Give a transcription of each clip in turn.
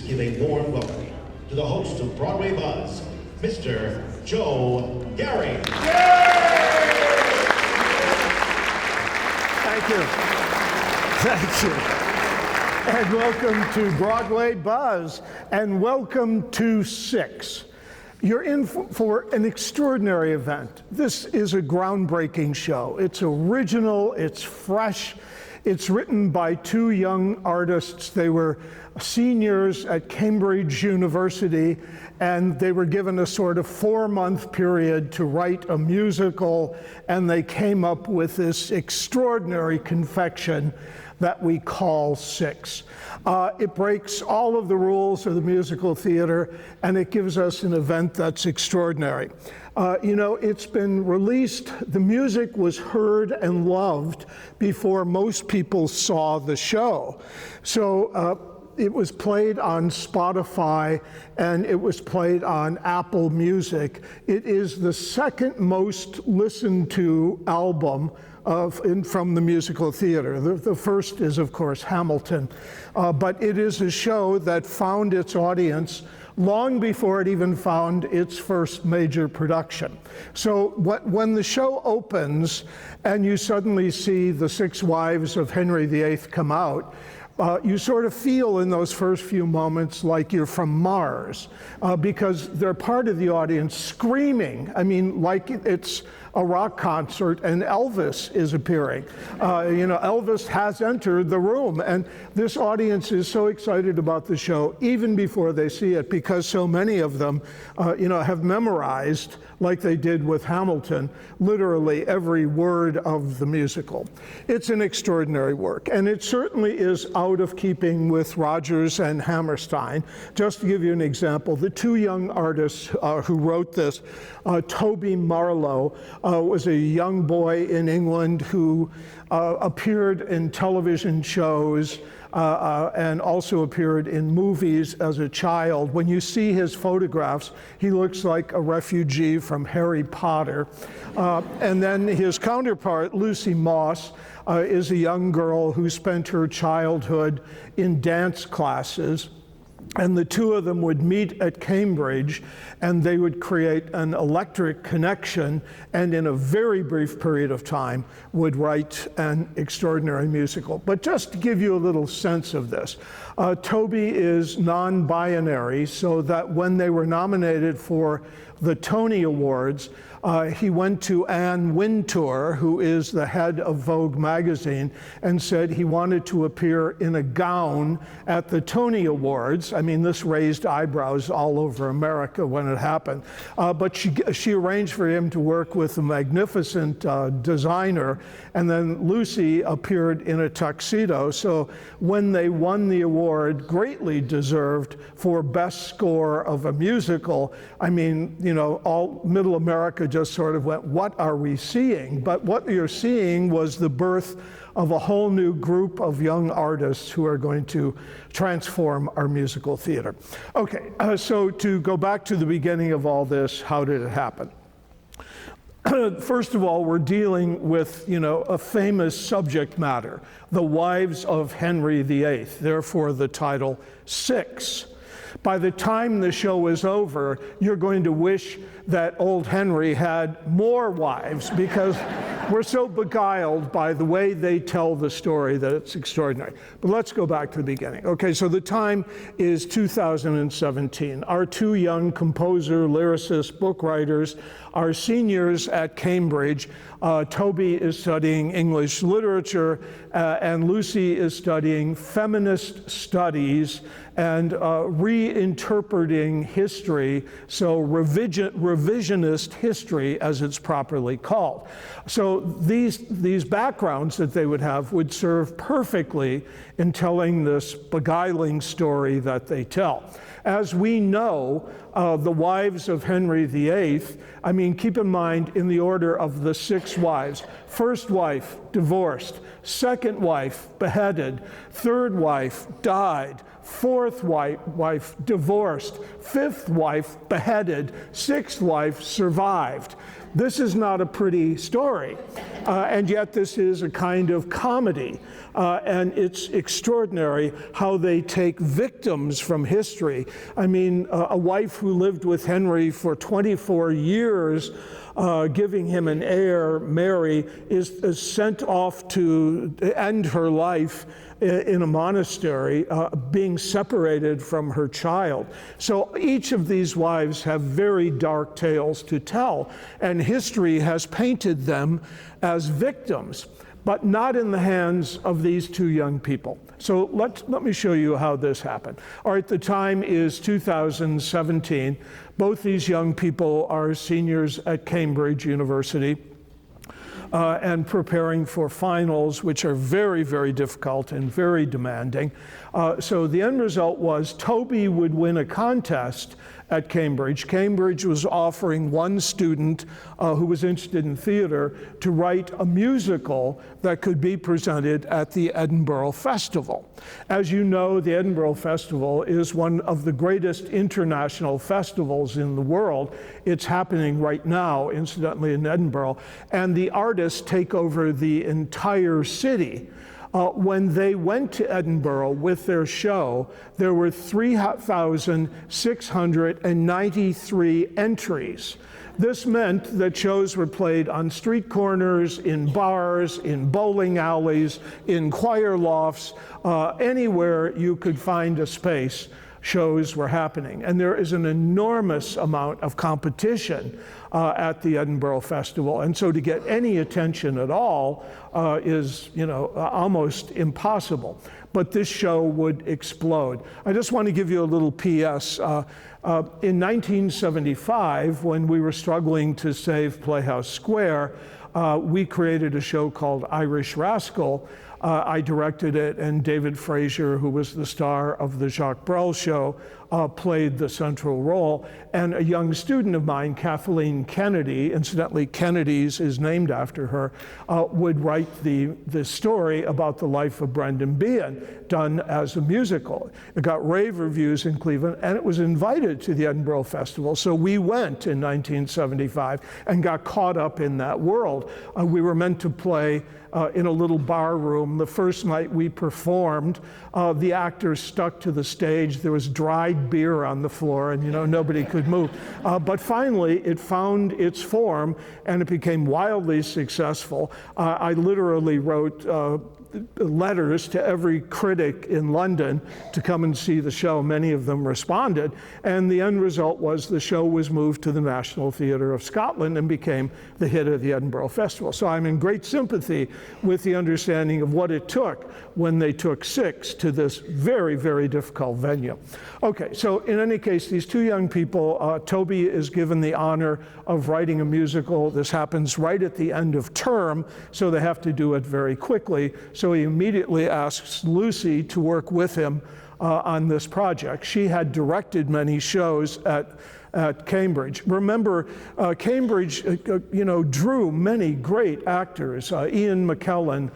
give a warm welcome to the host of Broadway Buzz, Mr. Joe Gary. Thank you. Thank you. And welcome to Broadway Buzz, and welcome to Six. You're in for an extraordinary event. This is a groundbreaking show. It's original, it's fresh. It's written by two young artists. They were seniors at Cambridge University, and they were given a sort of 4-month period to write a musical, and they came up with this extraordinary confection that we call Six. It breaks all of the rules of the musical theater, and it gives us an event that's extraordinary. It's been released, the music was heard and loved before most people saw the show. So it was played on Spotify, and it was played on Apple Music. It is the second most listened to album from the musical theater. The first is, of course, Hamilton, but it is a show that found its audience long before it even found its first major production. So when the show opens and you suddenly see the 6 wives of Henry VIII come out, you sort of feel in those first few moments like you're from Mars, because they're part of the audience screaming. I mean, like it's a rock concert and Elvis is appearing. Elvis has entered the room, and this audience is so excited about the show even before they see it, because so many of them have memorized, like they did with Hamilton, literally every word of the musical. It's an extraordinary work, and it certainly is out of keeping with Rodgers and Hammerstein. Just to give you an example, the two young artists who wrote this, Toby Marlow was a young boy in England who appeared in television shows and also appeared in movies as a child. When you see his photographs, he looks like a refugee from Harry Potter. And then his counterpart, Lucy Moss, is a young girl who spent her childhood in dance classes. And the two of them would meet at Cambridge, and they would create an electric connection, and in a very brief period of time would write an extraordinary musical. But just to give you a little sense of this, Toby is non-binary, so that when they were nominated for the Tony Awards, he went to Anne Wintour, who is the head of Vogue magazine, and said he wanted to appear in a gown at the Tony Awards. I mean, this raised eyebrows all over America when it happened. But she arranged for him to work with a magnificent designer, and then Lucy appeared in a tuxedo. So when they won the award, greatly deserved, for Best Score of a Musical, I mean, all middle America just sort of went, what are we seeing? But what you're seeing was the birth of a whole new group of young artists who are going to transform our musical theater. Okay, so to go back to the beginning of all this, how did it happen? First of all, we're dealing with, a famous subject matter, the wives of Henry VIII, therefore the title Six. By the time the show is over, you're going to wish that old Henry had more wives, because we're so beguiled by the way they tell the story that it's extraordinary. But let's go back to the beginning. Okay, so the time is 2017. Our two young composer, lyricist, book writers are seniors at Cambridge. Toby is studying English literature, and Lucy is studying feminist studies and reinterpreting history, so revisionist history, as it's properly called. So these backgrounds that they would have would serve perfectly in telling this beguiling story that they tell. As we know, the wives of Henry VIII, I mean, keep in mind in the order of the 6 wives. First wife, divorced. Second wife, beheaded. Third wife, died. fourth wife divorced, fifth wife beheaded, sixth wife survived. This is not a pretty story, and yet this is a kind of comedy, and it's extraordinary how they take victims from history. I mean, a wife who lived with Henry for 24 years, giving him an heir, Mary, is sent off to end her life in a monastery, being separated from her child. So each of these wives have very dark tales to tell, and history has painted them as victims, but not in the hands of these two young people. So let me show you how this happened. All right, the time is 2017. Both these young people are seniors at Cambridge University, and preparing for finals, which are very, very difficult and very demanding. So the end result was Toby would win a contest at Cambridge. Cambridge was offering one student who was interested in theater to write a musical that could be presented at the Edinburgh Festival. As you know, the Edinburgh Festival is one of the greatest international festivals in the world. It's happening right now, incidentally, in Edinburgh, and the artists take over the entire city. When they went to Edinburgh with their show, there were 3,693 entries. This meant that shows were played on street corners, in bars, in bowling alleys, in choir lofts, anywhere you could find a space. Shows were happening. And there is an enormous amount of competition at the Edinburgh Festival. And so to get any attention at all is, almost impossible. But this show would explode. I just want to give you a little PS. In 1975, when we were struggling to save Playhouse Square, we created a show called Irish Rascal. I directed it, and David Fraser, who was the star of the Jacques Brel show, played the central role. And a young student of mine, Kathleen Kennedy, incidentally, Kennedy's is named after her, would write the story about the life of Brendan Behan, done as a musical. It got rave reviews in Cleveland, and it was invited to the Edinburgh Festival. So we went in 1975 and got caught up in that world. We were meant to play in a little bar room. The first night we performed, the actors stuck to the stage. There was dried beer on the floor, and nobody could move. But finally, it found its form, and it became wildly successful. I literally wrote letters to every critic in London to come and see the show. Many of them responded, and the end result was the show was moved to the National Theatre of Scotland and became the hit of the Edinburgh Festival. So I'm in great sympathy with the understanding of what it took when they took 6 to this very, very difficult venue. Okay, so in any case, these two young people, Toby is given the honor of writing a musical. This happens right at the end of term, so they have to do it very quickly. So he immediately asks Lucy to work with him on this project. She had directed many shows at Cambridge. Remember, Cambridge, drew many great actors: Ian McKellen,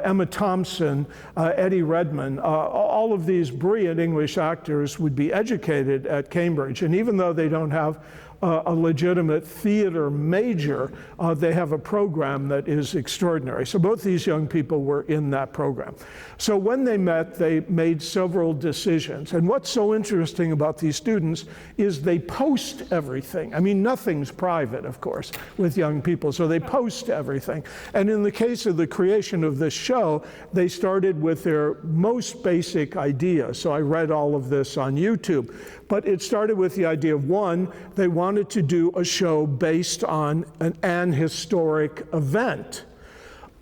Emma Thompson, Eddie Redmayne. All of these brilliant English actors would be educated at Cambridge, and even though they don't have a legitimate theater major, they have a program that is extraordinary. So both these young people were in that program. So when they met, they made several decisions. And what's so interesting about these students is they post everything. I mean, nothing's private, of course, with young people, so they post everything. And in the case of the creation of this show, they started with their most basic idea. So I read all of this on YouTube. But it started with the idea of, one, they wanted to do a show based on an historic event.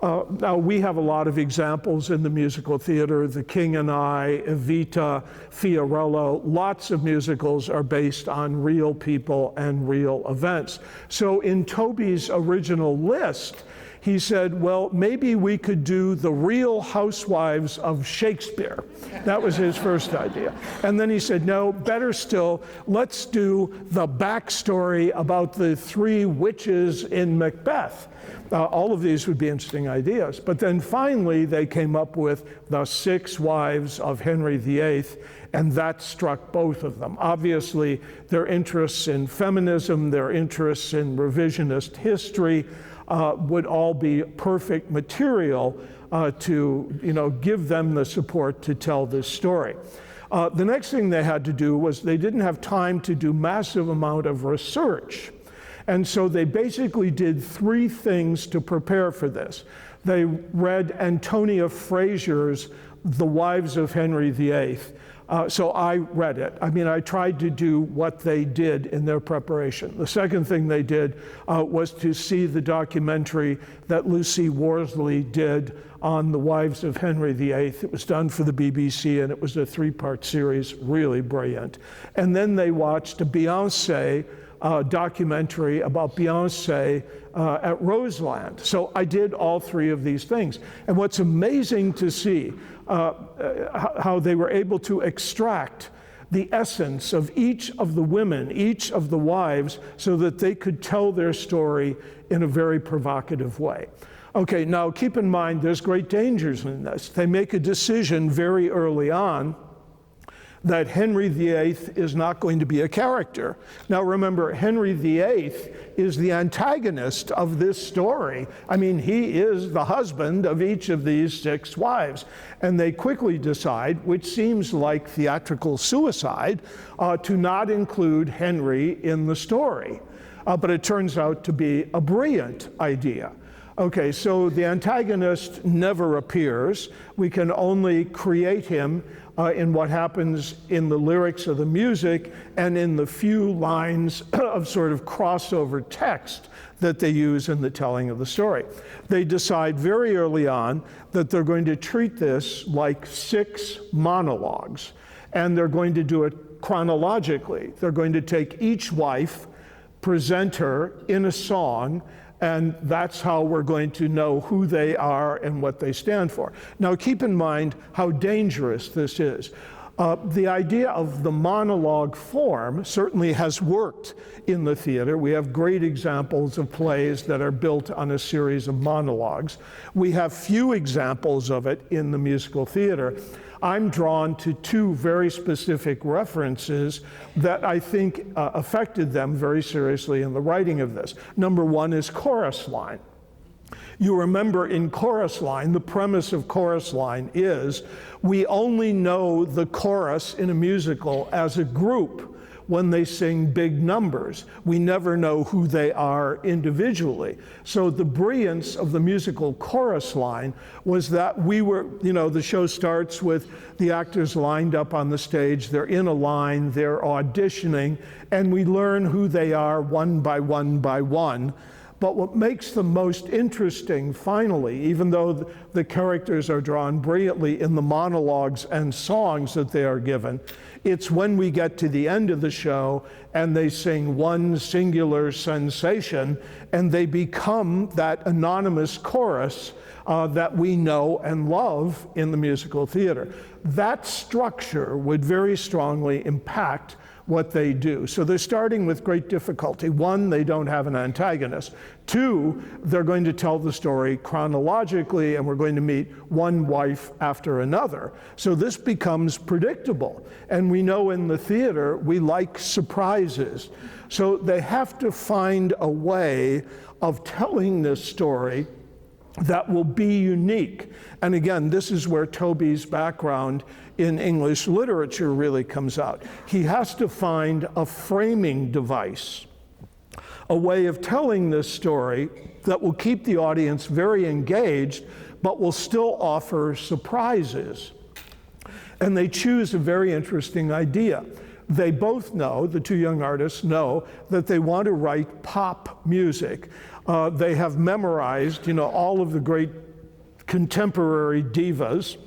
Now, we have a lot of examples in the musical theater: The King and I, Evita, Fiorello. Lots of musicals are based on real people and real events. So in Toby's original list, he said, well, maybe we could do the Real Housewives of Shakespeare. That was his first idea. And then he said, no, better still, let's do the backstory about the 3 witches in Macbeth. All of these would be interesting ideas. But then finally, they came up with the 6 wives of Henry VIII, and that struck both of them. Obviously, their interests in feminism, their interests in revisionist history would all be perfect material to give them the support to tell this story. The next thing they had to do was they didn't have time to do massive amount of research. And so they basically did 3 things to prepare for this. They read Antonia Fraser's The Wives of Henry VIII. So I read it. I mean, I tried to do what they did in their preparation. The second thing they did was to see the documentary that Lucy Worsley did on the wives of Henry VIII. It was done for the BBC, and it was a 3-part series, really brilliant. And then they watched a Beyonce documentary about Beyonce at Roseland. So I did all 3 of these things. And what's amazing to see how they were able to extract the essence of each of the women, each of the wives, so that they could tell their story in a very provocative way. Okay, now keep in mind there's great dangers in this. They make a decision very early on that Henry VIII is not going to be a character. Now remember, Henry VIII is the antagonist of this story. I mean, he is the husband of each of these 6 wives. And they quickly decide, which seems like theatrical suicide, to not include Henry in the story. But it turns out to be a brilliant idea. Okay, so the antagonist never appears. We can only create him in what happens in the lyrics of the music and in the few lines of sort of crossover text that they use in the telling of the story. They decide very early on that they're going to treat this like 6 monologues, and they're going to do it chronologically. They're going to take each wife, present her in a song, and that's how we're going to know who they are and what they stand for. Now, keep in mind how dangerous this is. The idea of the monologue form certainly has worked in the theater. We have great examples of plays that are built on a series of monologues. We have few examples of it in the musical theater. I'm drawn to 2 very specific references that I think affected them very seriously in the writing of this. Number 1 is chorus line. You remember in chorus line, the premise of chorus line is we only know the chorus in a musical as a group when they sing big numbers. We never know who they are individually. So the brilliance of the musical chorus line was that we were, the show starts with the actors lined up on the stage, they're in a line, they're auditioning, and we learn who they are one by one by one. But what makes them most interesting, finally, even though the characters are drawn brilliantly in the monologues and songs that they are given, it's when we get to the end of the show and they sing one singular sensation and they become that anonymous chorus that we know and love in the musical theater. That structure would very strongly impact what they do. So they're starting with great difficulty. 1, they don't have an antagonist. 2, they're going to tell the story chronologically, and we're going to meet one wife after another. So this becomes predictable. And we know in the theater, we like surprises. So they have to find a way of telling this story that will be unique. And again, this is where Toby's background in English literature really comes out. He has to find a framing device, a way of telling this story that will keep the audience very engaged, but will still offer surprises. And they choose a very interesting idea. They both know, the 2 young artists know, that they want to write pop music. They have memorized, all of the great contemporary divas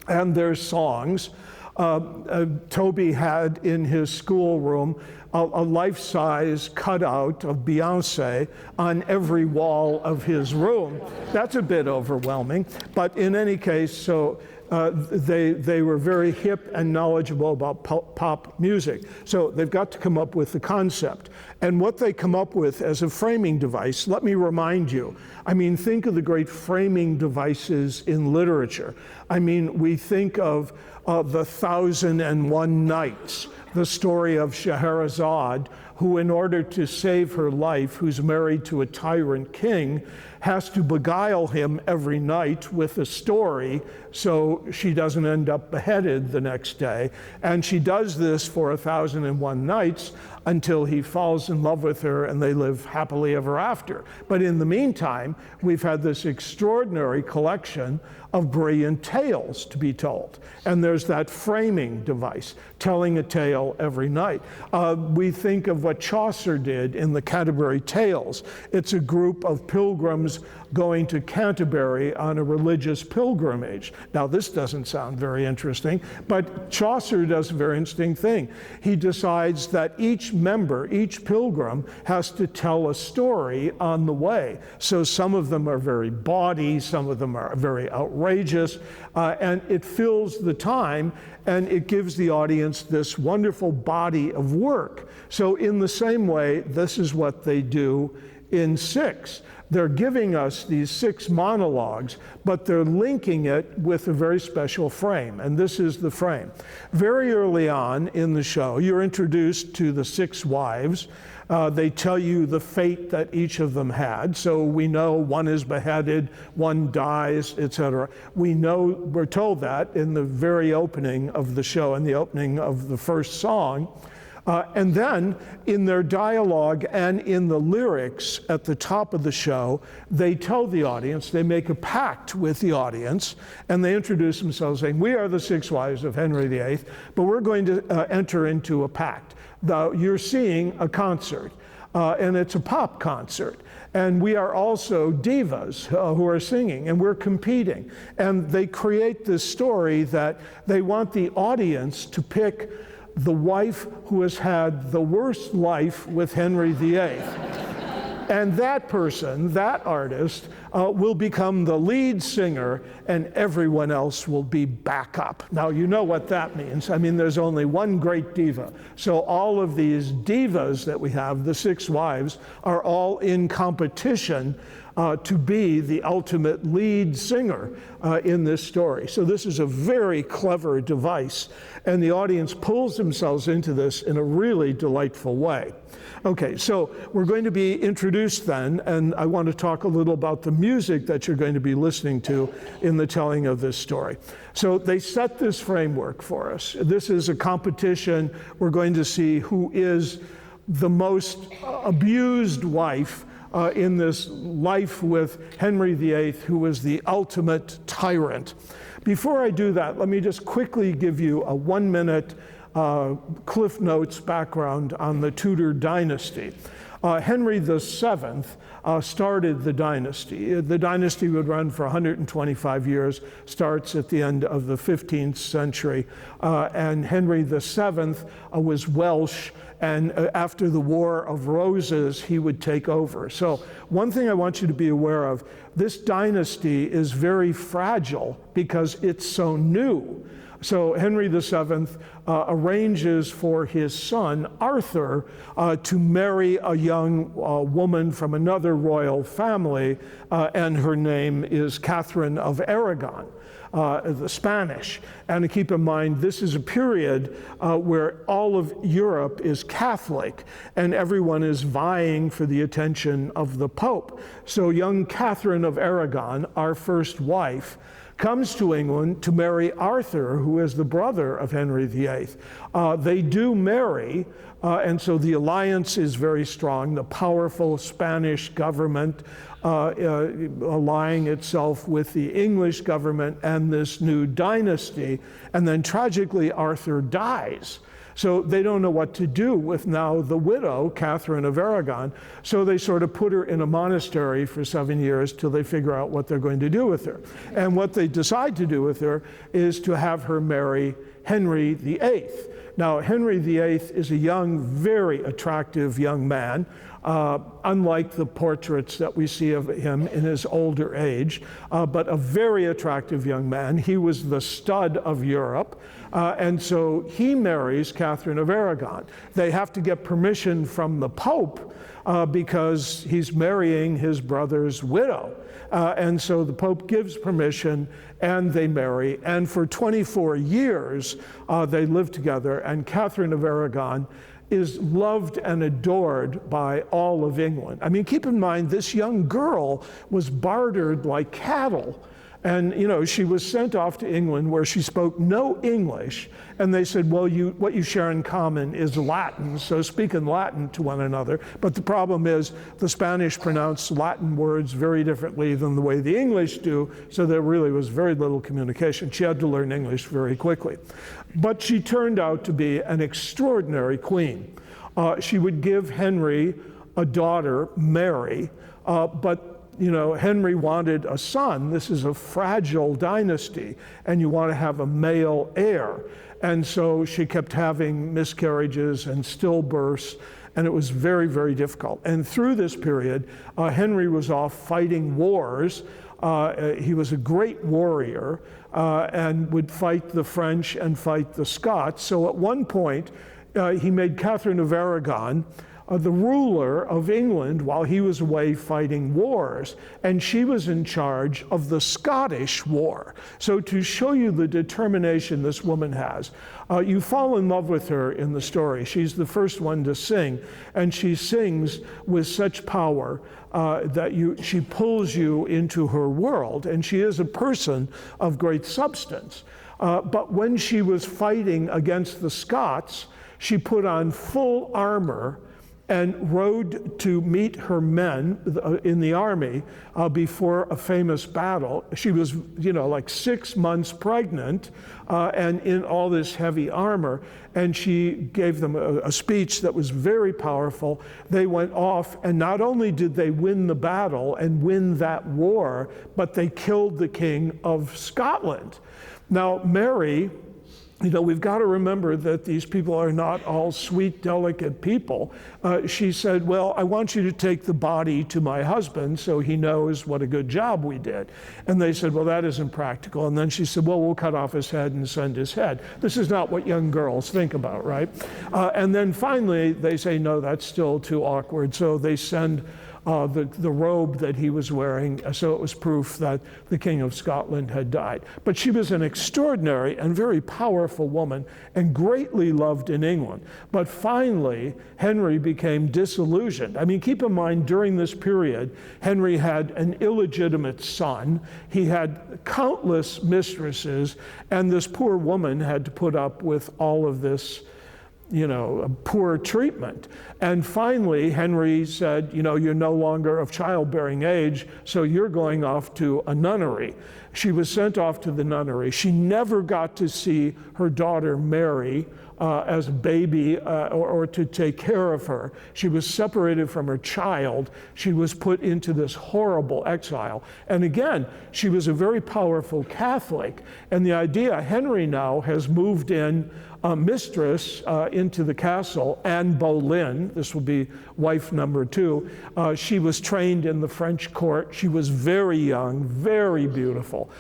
and their songs. Toby had in his schoolroom a life-size cutout of Beyonce on every wall of his room. That's a bit overwhelming, but in any case, so they were very hip and knowledgeable about pop music. So they've got to come up with the concept. And what they come up with as a framing device, let me remind you, I mean, think of the great framing devices in literature. I mean, we think of the 1001 Nights, the story of Scheherazade, who in order to save her life, who's married to a tyrant king, has to beguile him every night with a story so she doesn't end up beheaded the next day. And she does this for 1001 nights until he falls in love with her and they live happily ever after. But in the meantime, we've had this extraordinary collection of brilliant tales to be told. And there's that framing device, telling a tale every night. We think of what Chaucer did in the Canterbury Tales. It's a group of pilgrims going to Canterbury on a religious pilgrimage. Now, this doesn't sound very interesting, but Chaucer does a very interesting thing. He decides that each member, each pilgrim, has to tell a story on the way. So some of them are very bawdy, some of them are very outrageous, and it fills the time and it gives the audience this wonderful body of work. So in the same way, this is what they do in Six. They're giving us these 6 monologues, but they're linking it with a very special frame, and this is the frame. Very early on in the show, you're introduced to the 6 wives. They tell you the fate that each of them had, so we know one is beheaded, one dies, etc. We're told that in the very opening of the show, in the opening of the first song. And then in their dialogue and in the lyrics at the top of the show, they tell the audience, they make a pact with the audience, and they introduce themselves saying, we are the 6 wives of Henry VIII, but we're going to enter into a pact. You're seeing a concert, and it's a pop concert. And we are also divas who are singing, and we're competing. And they create this story that they want the audience to pick the wife who has had the worst life with Henry VIII. And that person, that artist, will become the lead singer and everyone else will be backup. Now, you know what that means. I mean, there's only one great diva. So all of these divas that we have, the 6 wives, are all in competition to be the ultimate lead singer in this story. So this is a very clever device, and the audience pulls themselves into this in a really delightful way. Okay, so we're going to be introduced then, and I want to talk a little about the music that you're going to be listening to in the telling of this story. So they set this framework for us. This is a competition. We're going to see who is the most abused wife in this life with Henry VIII, who was the ultimate tyrant. Before I do that, let me just quickly give you a 1-minute Cliff Notes background on the Tudor dynasty. Henry VII started the dynasty. The dynasty would run for 125 years, starts at the end of the 15th century. And Henry VII was Welsh, and after the War of Roses, he would take over. So one thing I want you to be aware of, this dynasty is very fragile because it's so new. So Henry VII arranges for his son, Arthur, to marry a young woman from another royal family, and her name is Catherine of Aragon, the Spanish. And keep in mind, this is a period where all of Europe is Catholic, and everyone is vying for the attention of the Pope. So young Catherine of Aragon, our first wife, comes to England to marry Arthur, who is the brother of Henry VIII. They do marry, and so the alliance is very strong. The powerful Spanish government allying itself with the English government and this new dynasty. And then tragically, Arthur dies. So they don't know what to do with now the widow, Catherine of Aragon. So they sort of put her in a monastery for 7 years till they figure out what they're going to do with her. And what they decide to do with her is to have her marry Henry VIII. Now, Henry VIII is a young, very attractive young man, unlike the portraits that we see of him in his older age, but a very attractive young man. He was the stud of Europe, and so he marries Catherine of Aragon. They have to get permission from the Pope because he's marrying his brother's widow. And so the Pope gives permission and they marry. And for 24 years, they live together. And Catherine of Aragon is loved and adored by all of England. I mean, keep in mind, this young girl was bartered like cattle. And, you know, she was sent off to England where she spoke no English. And they said, well, what you share in common is Latin, so speak in Latin to one another. But the problem is the Spanish pronounce Latin words very differently than the way the English do, so there really was very little communication. She had to learn English very quickly. But she turned out to be an extraordinary queen. She would give Henry a daughter, Mary, but you know, Henry wanted a son. This is a fragile dynasty, and you want to have a male heir. And so she kept having miscarriages and stillbirths, and it was very, very difficult. And through this period, Henry was off fighting wars. He was a great warrior and would fight the French and fight the Scots. So at one point, he made Catherine of Aragon the ruler of England while he was away fighting wars, and she was in charge of the Scottish War. So to show you the determination this woman has, you fall in love with her in the story. She's the first one to sing, and she sings with such power that she pulls you into her world, and she is a person of great substance. But when she was fighting against the Scots, she put on full armor and rode to meet her men in the army before a famous battle. She was, you know, like 6 months pregnant and in all this heavy armor. And she gave them a speech that was very powerful. They went off, and not only did they win the battle and win that war, but they killed the King of Scotland. Now, Mary, you know, we've got to remember that these people are not all sweet, delicate people. She said, well, I want you to take the body to my husband so he knows what a good job we did. And they said, well, that isn't practical. And then she said, well, we'll cut off his head and send his head. This is not what young girls think about, right? And then finally, they say, no, that's still too awkward. So they send the robe that he was wearing, so it was proof that the King of Scotland had died. But she was an extraordinary and very powerful woman and greatly loved in England. But finally, Henry became disillusioned. I mean, keep in mind, during this period, Henry had an illegitimate son. He had countless mistresses, and this poor woman had to put up with all of this, you know, poor treatment. And finally, Henry said, you know, you're no longer of childbearing age, so you're going off to a nunnery. She was sent off to the nunnery. She never got to see her daughter Mary as a baby or to take care of her. She was separated from her child. She was put into this horrible exile. And again, she was a very powerful Catholic. And the idea, Henry now has moved in a mistress into the castle, Anne Boleyn. This will be wife number 2. She was trained in the French court. She was very young, very beautiful.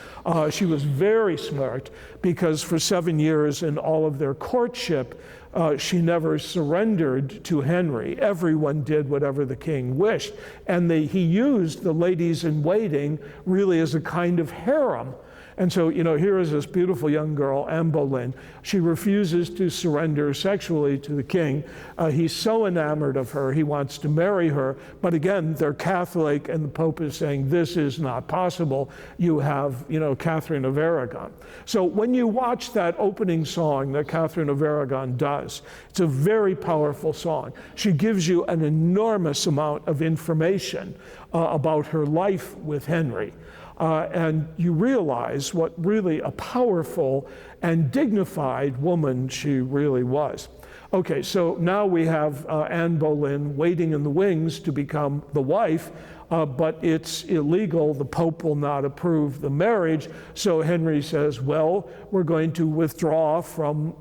She was very smart because for 7 years in all of their courtship, she never surrendered to Henry. Everyone did whatever the king wished. And he used the ladies in waiting really as a kind of harem. And so, you know, here is this beautiful young girl, Anne Boleyn. She refuses to surrender sexually to the king. He's so enamored of her, he wants to marry her. But again, they're Catholic, and the Pope is saying, this is not possible. You have, you know, Catherine of Aragon. So when you watch that opening song that Catherine of Aragon does, it's a very powerful song. She gives you an enormous amount of information about her life with Henry. And you realize what really a powerful and dignified woman she really was. Okay, so now we have Anne Boleyn waiting in the wings to become the wife, but it's illegal. The Pope will not approve the marriage. So Henry says, well, we're going to withdraw from,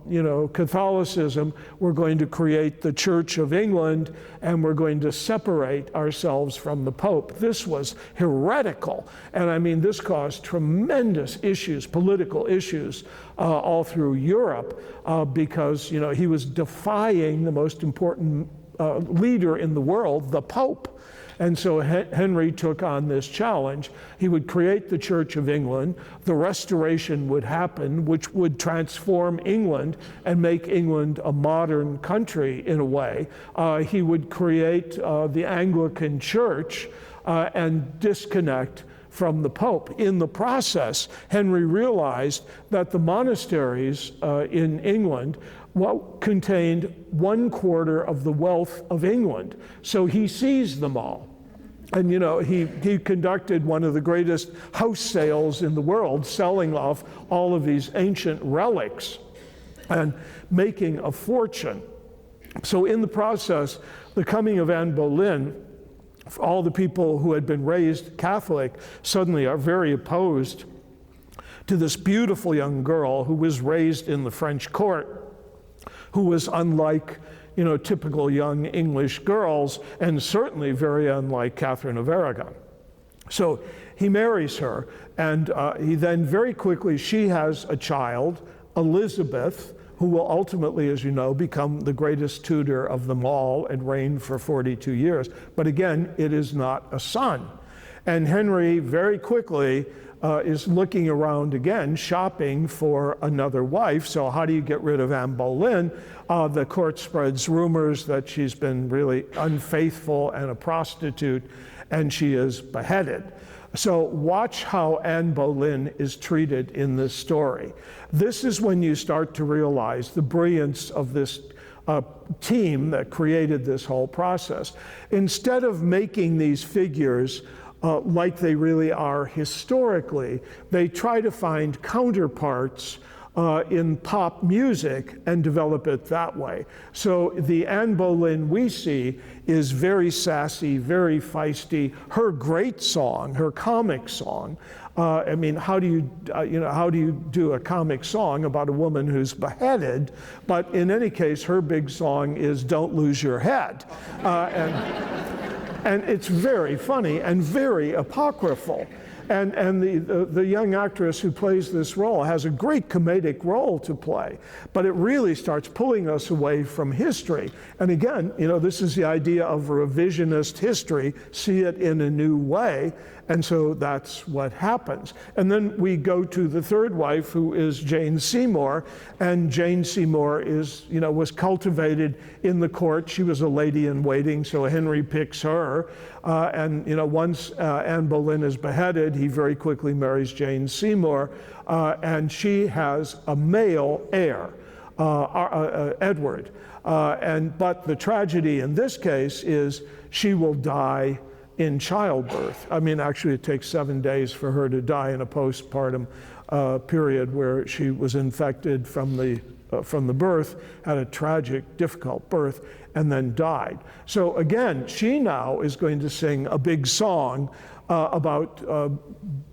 Catholicism. We're going to create the Church of England, and we're going to separate ourselves from the Pope. This was heretical. And I mean, this caused tremendous issues, political issues, all through Europe, because, he was defying the most important leader in the world, the Pope. And so Henry took on this challenge. He would create the Church of England. The Restoration would happen, which would transform England and make England a modern country in a way. He would create the Anglican Church and disconnect from the Pope. In the process, Henry realized that the monasteries in England contained 1/4 of the wealth of England. So he seized them all. And he conducted one of the greatest house sales in the world, selling off all of these ancient relics and making a fortune. So in the process, the coming of Anne Boleyn, all the people who had been raised Catholic suddenly are very opposed to this beautiful young girl who was raised in the French court, who was unlike typical young English girls, and certainly very unlike Catherine of Aragon. So he marries her, and he then very quickly, she has a child, Elizabeth, who will ultimately, as you know, become the greatest Tudor of them all and reign for 42 years. But again, it is not a son. And Henry very quickly is looking around again, shopping for another wife. So how do you get rid of Anne Boleyn? The court spreads rumors that she's been really unfaithful and a prostitute, and she is beheaded. So watch how Anne Boleyn is treated in this story. This is when you start to realize the brilliance of this team that created this whole process. Instead of making these figures like they really are historically, they try to find counterparts in pop music and develop it that way. So the Anne Boleyn we see is very sassy, very feisty. Her great song, her comic song, I mean, how do you do a comic song about a woman who's beheaded? But in any case, her big song is "Don't Lose Your Head," and it's very funny and very apocryphal. And the young actress who plays this role has a great comedic role to play, but it really starts pulling us away from history. And again, this is the idea of revisionist history, see it in a new way, and so that's what happens. And then we go to the third wife, who is Jane Seymour, and Jane Seymour was cultivated in the court. She was a lady in waiting, so Henry picks her. And once Anne Boleyn is beheaded, he very quickly marries Jane Seymour, and she has a male heir, Edward. But the tragedy in this case is she will die in childbirth. I mean, actually, it takes 7 days for her to die in a postpartum period where she was infected from the birth, had a tragic, difficult birth, and then died. So again, she now is going to sing a big song about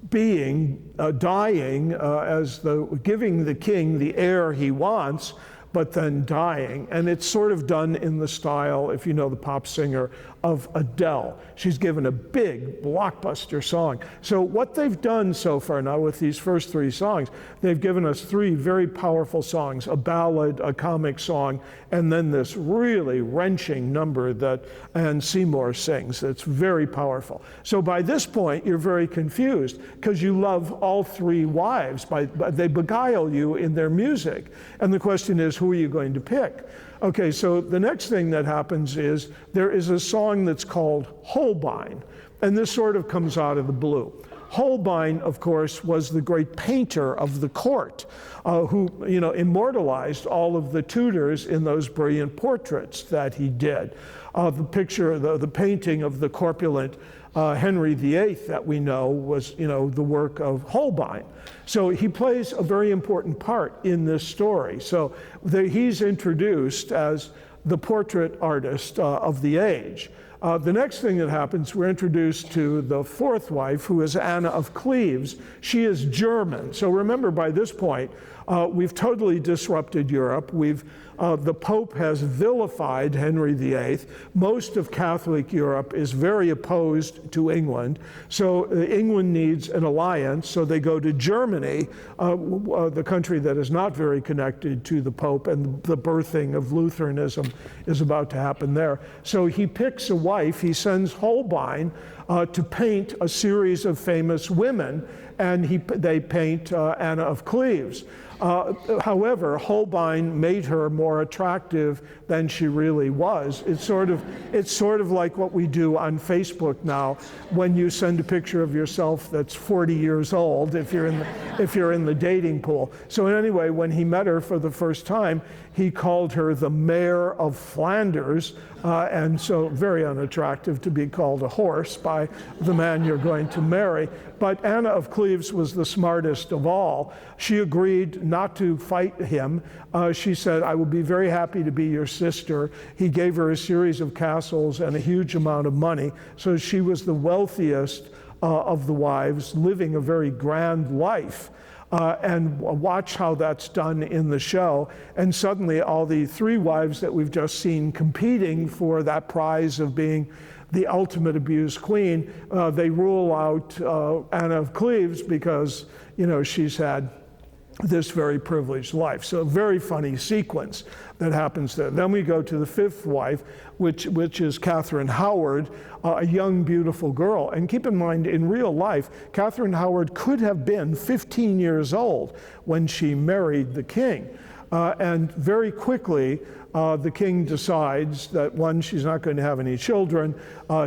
dying as giving the king the heir he wants, but then dying. And it's sort of done in the style, if you know the pop singer, of Adele. She's given a big blockbuster song. So what they've done so far now with these first 3 songs, they've given us 3 very powerful songs, a ballad, a comic song, and then this really wrenching number that Anne Seymour sings. It's very powerful. So by this point, you're very confused because you love all 3 wives. They beguile you in their music. And the question is, who are you going to pick? Okay, so the next thing that happens is there is a song that's called Holbein, and this sort of comes out of the blue. Holbein, of course, was the great painter of the court, who immortalized all of the Tudors in those brilliant portraits that he did. The picture, the painting of the corpulent Henry VIII that we know was, the work of Holbein. So he plays a very important part in this story. So he's introduced as the portrait artist of the age. The next thing that happens, we're introduced to the fourth wife, who is Anna of Cleves. She is German. So remember, by this point, we've totally disrupted Europe. The Pope has vilified Henry VIII. Most of Catholic Europe is very opposed to England. So England needs an alliance, so they go to Germany, the country that is not very connected to the Pope, and the birthing of Lutheranism is about to happen there. So he picks a wife, he sends Holbein to paint a series of famous women, and they paint Anna of Cleves. However, Holbein made her more attractive than she really was. It's sort of like what we do on Facebook now, when you send a picture of yourself that's 40 years old, if you're in the dating pool. So anyway, when he met her for the first time, he called her the Mare of Flanders, and so very unattractive to be called a horse by the man you're going to marry. But Anna of Cleves was the smartest of all. She agreed not to fight him. She said, "I will be very happy to be your sister." He gave her a series of castles and a huge amount of money. So she was the wealthiest of the wives, living a very grand life. And watch how that's done in the show. And suddenly all the three wives that we've just seen competing for that prize of being the ultimate abused queen, they rule out Anna of Cleves because, she's had this very privileged life. So a very funny sequence that happens there. Then we go to the fifth wife, which is Catherine Howard, a young, beautiful girl. And keep in mind, in real life, Catherine Howard could have been 15 years old when she married the king. And very quickly, the king decides that, one, she's not going to have any children,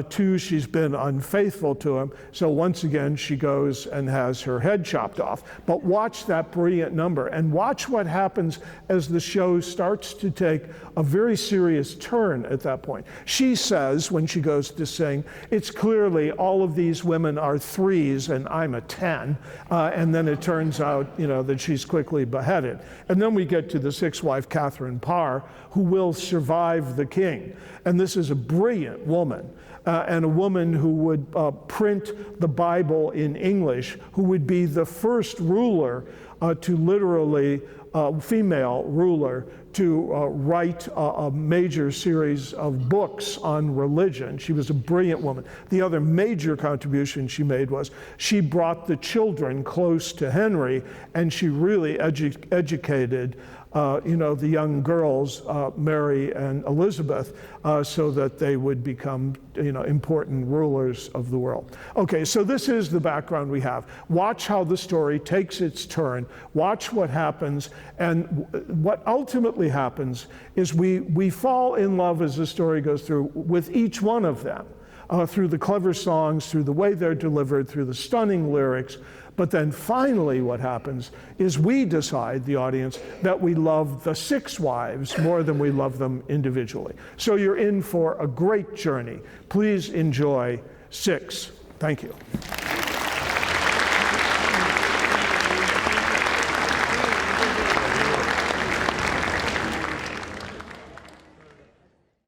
two, she's been unfaithful to him, so once again she goes and has her head chopped off. But watch that brilliant number, and watch what happens as the show starts to take a very serious turn at that point. She says, when she goes to sing, it's clearly all of these women are threes and I'm a 10, and then it turns out, that she's quickly beheaded. And then we get to the sixth wife, Catherine Parr, who will survive the king. And this is a brilliant woman, and a woman who would print the Bible in English, who would be the first ruler to literally, female ruler, to write a major series of books on religion. She was a brilliant woman. The other major contribution she made was she brought the children close to Henry, and she really educated the young girls, Mary and Elizabeth, so that they would become, important rulers of the world. Okay, so this is the background we have. Watch how the story takes its turn. Watch what happens, and what ultimately happens is we fall in love as the story goes through with each one of them, through the clever songs, through the way they're delivered, through the stunning lyrics. But then finally what happens is we decide, the audience, that we love the six wives more than we love them individually. So you're in for a great journey. Please enjoy 6. Thank you.